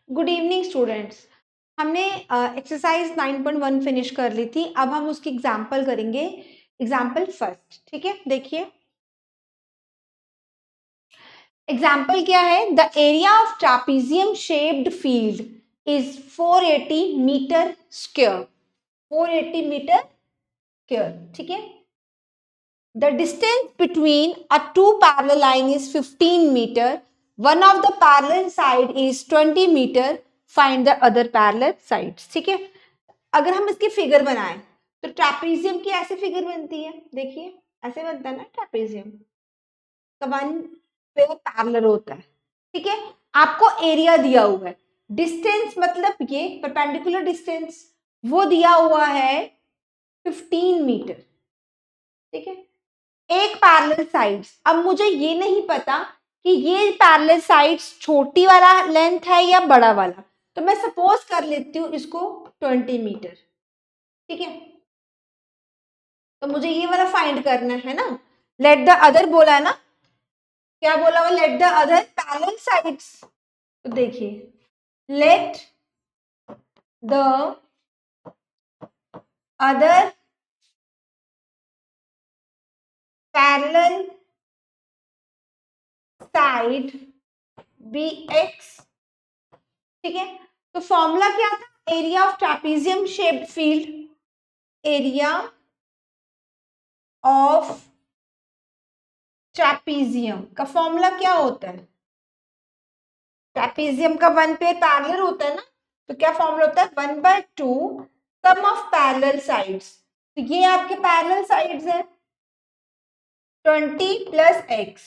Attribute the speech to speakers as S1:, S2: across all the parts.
S1: Good evening students. हमने exercise 9.1 finish कर ली थी। अब हम उसकी एग्जाम्पल करेंगे। एग्जाम्पल फर्स्ट, ठीक है, देखिए एग्जाम्पल क्या है। The area of trapezium shaped field is 480 metre square. 480 metre square, ठीक है। The distance between a two parallel line is 15 meter. One of the parallel side is 20 meter. Find the other parallel sides. ठीक है। अगर हम इसकी figure बनाएं तो trapezium की ऐसे फिगर बनती है, देखिए ऐसे बनता है ना ट्रापेजियम का, वन पे पैरेलल होता है, ठीक है। आपको एरिया दिया हुआ है, डिस्टेंस मतलब ये परपेंडिकुलर डिस्टेंस वो दिया हुआ है 15 मीटर, ठीक है। एक पैरेलल साइड्स, अब मुझे ये नहीं पता कि ये पैरेलल साइड्स छोटी वाला लेंथ है या बड़ा वाला, तो मैं सपोज कर लेती हूँ इसको 20 मीटर, ठीक है। तो मुझे ये वाला फाइंड करना है ना। लेट द अदर बोला है ना, क्या बोला हुआ, let the other parallel sides. तो देखिए let the other parallel side be x, ठीक है। तो फॉर्मूला क्या था, area of trapezium shaped field, area of trapezium का फॉर्मूला क्या होता है, ट्रापेजियम का वन पे पैरेलल होता है ना, तो क्या फॉर्मूला होता है 1/2 सम ऑफ पैरेलल साइड्स। तो ये आपके पैरेलल साइड्स है 20 प्लस एक्स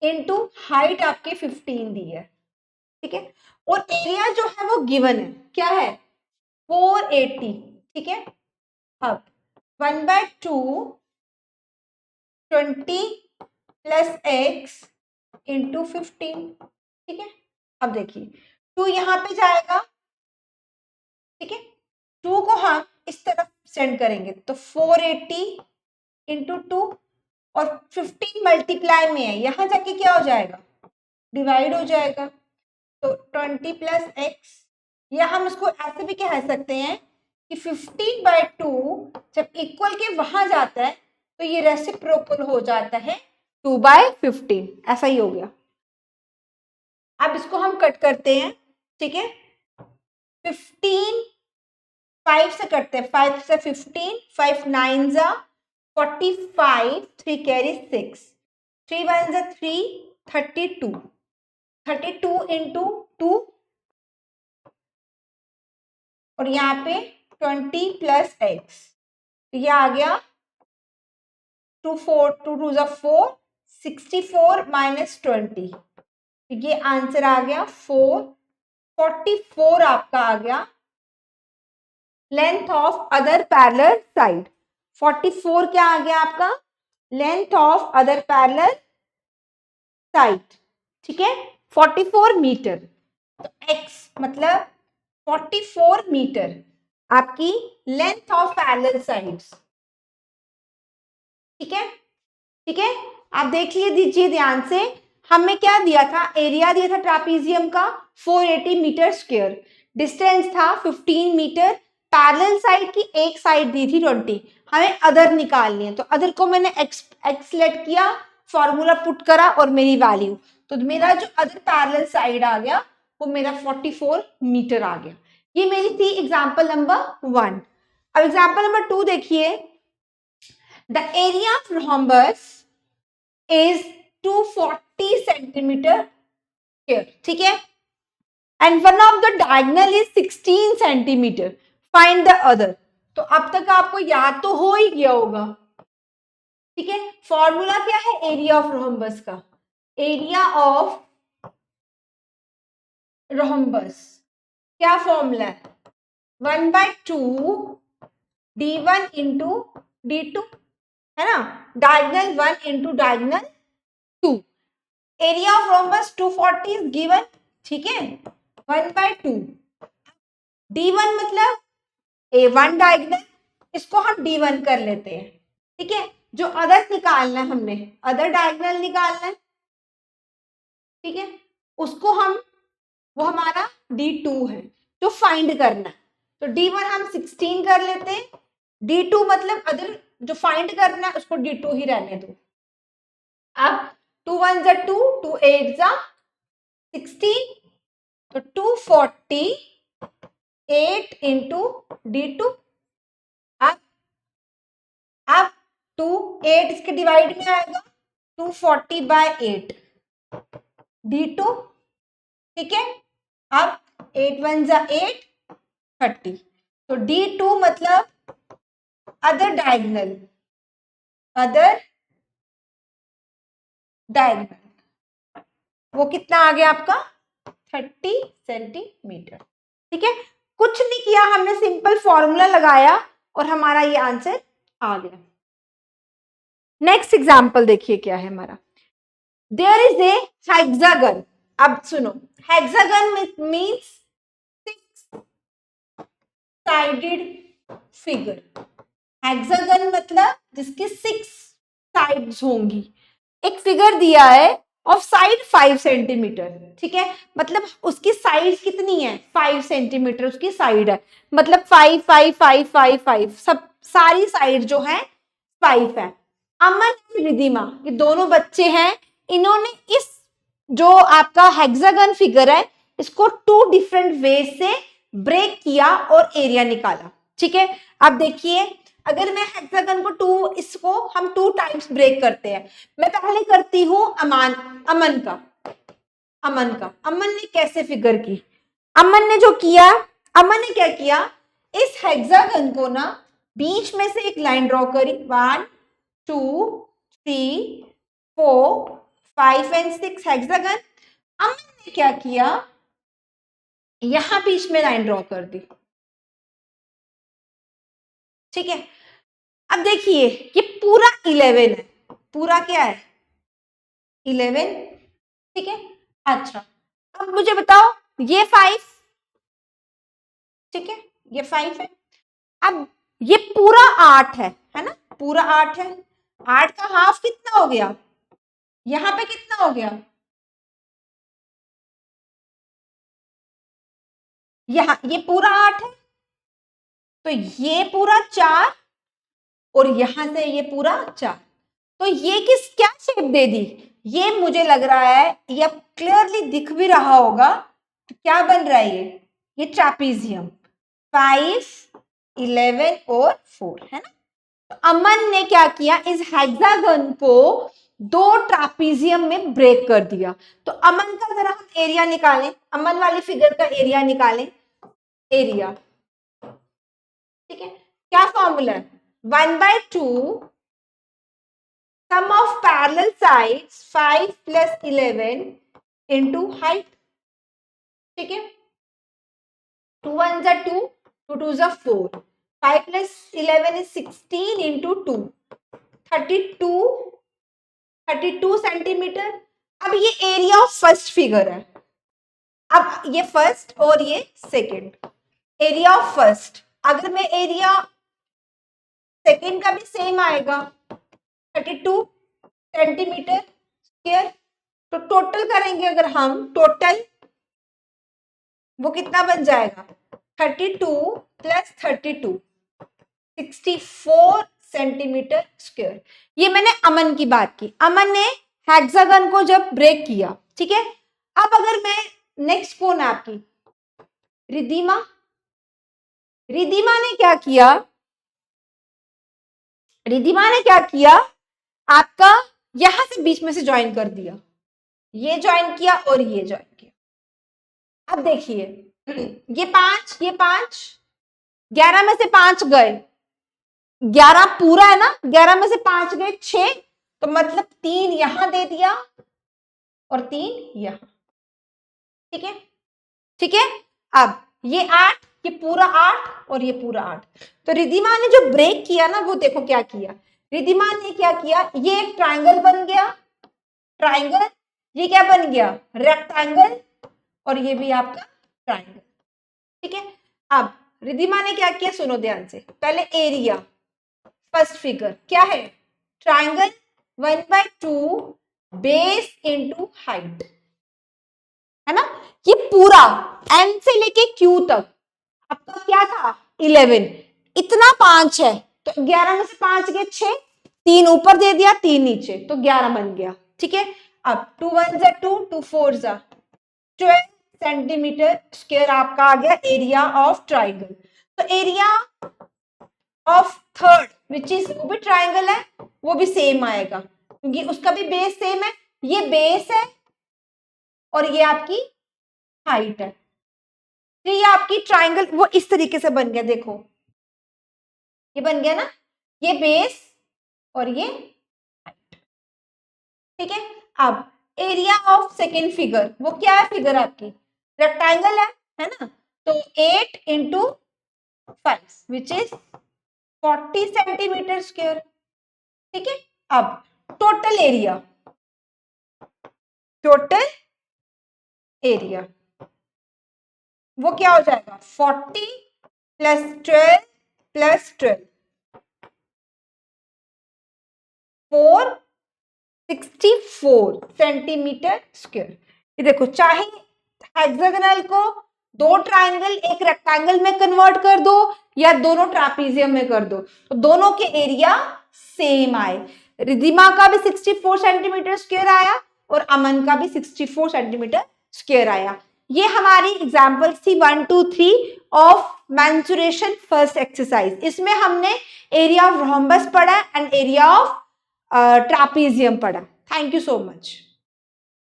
S1: इंटू हाइट आपकी 15 दी है, ठीक है। और एरिया जो है वो गिवन है, क्या है 480, ठीक है। अब 1/2 20 प्लस एक्स इंटू 15, ठीक है। अब देखिए 2 यहां पे जाएगा, ठीक है। 2 को हम इस तरफ सेंड करेंगे तो 480 इंटू 2 और 15 मल्टीप्लाई में है, यहां जाके क्या हो जाएगा, डिवाइड हो जाएगा। तो 20 प्लस एक्स, या हम इसको ऐसे भी कह सकते हैं कि 15/2 जब इक्वल के वहां जाता है तो ये रेसिप्रोकल हो जाता है 2/15, ऐसा ही हो गया। अब इसको हम कट करते हैं, ठीक है। 15 5 से करते हैं, 5 से 15, 5 9 जा 45, 3 कैरी 6, 3 1 जा 3, 32, 32 इंटू 2 और यहाँ पे 20 प्लस एक्स, ये आ गया 2 4 2 2 जा 4, 64 माइनस 20, ये आंसर आ गया 4, 44 आपका आ गया length of other parallel side. 44 क्या आ गया आपका, length of other parallel side, ठीक है। 44 मीटर, तो x मतलब 44 मीटर आपकी लेंथ ऑफ पैरेलल साइड्स, ठीक है, ठीक है। आप देख लीजिए ध्यान से, हमें क्या दिया था, एरिया दिया था ट्रापेजियम का 480 मीटर स्क्वायर, डिस्टेंस था 15 मीटर, पैरेलल साइड की एक साइड दी थी 20, हमें अदर निकालनी है। तो अदर को मैंने एक्स लेट किया, फॉर्मूला पुट करा और मेरी वैल्यू, तो मेरा जो अदर पैरेलल साइड आ गया वो मेरा 44 मीटर आ गया। ये मेरी थी एग्जाम्पल नंबर 1। अब एग्जाम्पल नंबर 2 देखिए। The area of rhombus is 240 centimeter square, ठीक है, and one of the diagonal is 16 centimeter. Find the other. तो अब तक आपको याद तो हो ही गया होगा, ठीक है। फॉर्मूला क्या है एरिया ऑफ रोहम्बस का, एरिया ऑफ रोहम्बस क्या फॉर्मूला है 1/2 d1 इंटू d2, है ना, diagonal 1 into diagonal 2। Area of rhombus 240 is given, ठीक है, 1/2 d1 मतलब a1 डायगनल, इसको हम d1 कर लेते हैं, ठीक है। जो अदर निकालना है, हमने अदर डायगनल निकालना है, ठीक है, उसको हम, वो हमारा D2 है जो फाइंड करना है। तो D1 हम 16 कर लेते हैं, D2 मतलब अदर जो फाइंड करना है उसको D2 ही रहने दो। अब 2 1 जा 2, 2 8 जा 16, तो 248 इंटू D2। अब 2 8 इसके डिवाइड में आएगा, 240/8 D2, ठीक है। अब 8 1 जा 8, 30, तो D2 मतलब अदर डायगोनल, वो कितना आ गया आपका 30 सेंटीमीटर, ठीक है। कुछ नहीं किया हमने, सिंपल फॉर्मूला लगाया और हमारा ये आंसर आ गया। नेक्स्ट एग्जाम्पल देखिए क्या है हमारा, देयर इज ए हेक्सागन। अब सुनो, hexagon means 6 sided figure. Hexagon मतलब जिसकी 6 साइड्स होंगी। एक फिगर दिया है ऑफ साइड 5 सेंटीमीटर, ठीक है, मतलब उसकी साइड कितनी है 5 सेंटीमीटर उसकी साइड है, मतलब 5 5 5 5 5 सब सारी साइड जो है 5 है। अमन और रिधिमा ये दोनों बच्चे हैं, इन्होंने इस जो आपका हेक्सागन फिगर है इसको 2 डिफरेंट वे से ब्रेक किया और एरिया निकाला, ठीक है। अब देखिए, अगर मैं हेक्सागन को 2, इसको हम 2 टाइम्स ब्रेक करते हैं। मैं पहले करती हूँ अमन का। अमन ने कैसे फिगर की, अमन ने जो किया, अमन ने क्या किया, इस हेक्सागन को ना बीच में से एक लाइन ड्रॉ करी, 1 2 3 4 5 एंड 6 हेक्सागन। अमन ने क्या किया, यहां बीच में लाइन ड्रॉ कर दी, ठीक है। अब देखिए ये पूरा 11 है, पूरा क्या है 11, ठीक है। अच्छा, अब मुझे बताओ ये 5, ठीक है, ये 5 है। अब ये पूरा 8 है ना, पूरा 8 है। 8 का हाफ कितना हो गया, यहां पे कितना हो गया, यहां ये पूरा 8 है, तो ये पूरा 4 और यहां से ये पूरा 4, तो ये किस क्या शेप दे दी, ये मुझे लग रहा है, ये अब क्लियरली दिख भी रहा होगा, तो क्या बन रहा है ये ट्रापीजियम, 5 11 और 4 है ना। तो अमन ने क्या किया, इस हेक्सागन को 2 ट्रापीजियम में ब्रेक कर दिया। तो अमन का जरा हम एरिया निकालें, अमन वाली फिगर का एरिया निकालें, एरिया, ठीक है। क्या फॉर्मूला है, 1/2 sum of parallel sides 5 plus 11 into height, ठीक है। 2 1 जा 2, 2 2 जा 4, 5 plus 11 is 16 into 2, 32 सेंटीमीटर। अब ये एरिया ऑफ फर्स्ट फिगर है, अब ये फर्स्ट और ये सेकंड, एरिया ऑफ फर्स्ट, अगर मैं एरिया सेकंड का भी सेम आएगा 32 सेंटीमीटर स्क्वायर, तो टोटल करेंगे अगर हम, टोटल वो कितना बन जाएगा 32 प्लस 32 64 सेंटीमीटर स्क्वायर। ये मैंने अमन की बात की, अमन ने हेक्सागन को जब ब्रेक किया, ठीक है। अब अगर मैं नेक्स्ट कौन है आपकी रिधिमा, रिधिमा ने क्या किया, रिधिमा ने क्या किया, आपका यहां से बीच में से ज्वाइन कर दिया, ये ज्वाइन किया और ये ज्वाइन किया। अब देखिए ये 5 ये 5, 11 में से 5 गए, 11 पूरा है ना, 11 में से 5 गए 6, तो मतलब 3 यहां दे दिया और 3 यहां, ठीक है, ठीक है। अब ये 8, ये पूरा 8 और ये पूरा 8, तो रिधिमा ने जो ब्रेक किया ना वो देखो क्या किया, रिधिमा ने क्या किया, ये एक ट्राइंगल बन गया, ट्राइंगल, ये क्या बन गया रेक्टेंगल, और ये भी आपका ट्राइंगल, ठीक है। अब रिधिमा ने क्या किया, सुनो ध्यान से, पहले एरिया फर्स्ट फिगर क्या है ट्राइंगल, 1/2 बेस इंटू हाइट, है ना। ये पूरा एन से लेके क्यू तक आपका क्या था 11, इतना 5 है तो 11 में से 5 गए 6, 3 ऊपर दे दिया 3 नीचे तो 11 बन गया। ठीक है, अब 2 1 जा 2, 2 4 जा 12 सेंटीमीटर स्क्वायर आपका आ गया एरिया ऑफ ट्राइंगल। तो area of third which is वो भी ट्राइंगल है, वो भी सेम आएगा क्योंकि उसका भी बेस सेम है, ये बेस है और ये आपकी हाइट है। तो ये आपकी ट्राइंगल वो इस तरीके से बन गया, देखो ये बन गया ना, ये बेस और ये हाइट। ठीक है, अब एरिया ऑफ सेकेंड फिगर, वो क्या है फिगर आपकी रेक्टेंगल है ना, तो 8 into 5 which is 40 centimetre square. ठीक है, अब टोटल एरिया वो क्या हो जाएगा 40 प्लस 12 प्लस 12 464 सेंटीमीटर स्क्वायर। ये देखो, चाहे हेक्सागोनल को दो ट्राइंगल एक रेक्टेंगल में कन्वर्ट कर दो या दोनों ट्रापीजियम में कर दो तो दोनों के एरिया सेम आए। रिधिमा का भी 64 सेंटीमीटर स्क्वायर आया और अमन का भी 64 सेंटीमीटर स्क्वायर आया। ये हमारी एग्जाम्पल थी 1 2 3 ऑफ मेंसुरेशन फर्स्ट एक्सरसाइज। इसमें हमने एरिया ऑफ रोम्बस पढ़ा एंड एरिया ऑफ ट्रापीजियम पढ़ा। Thank you so much.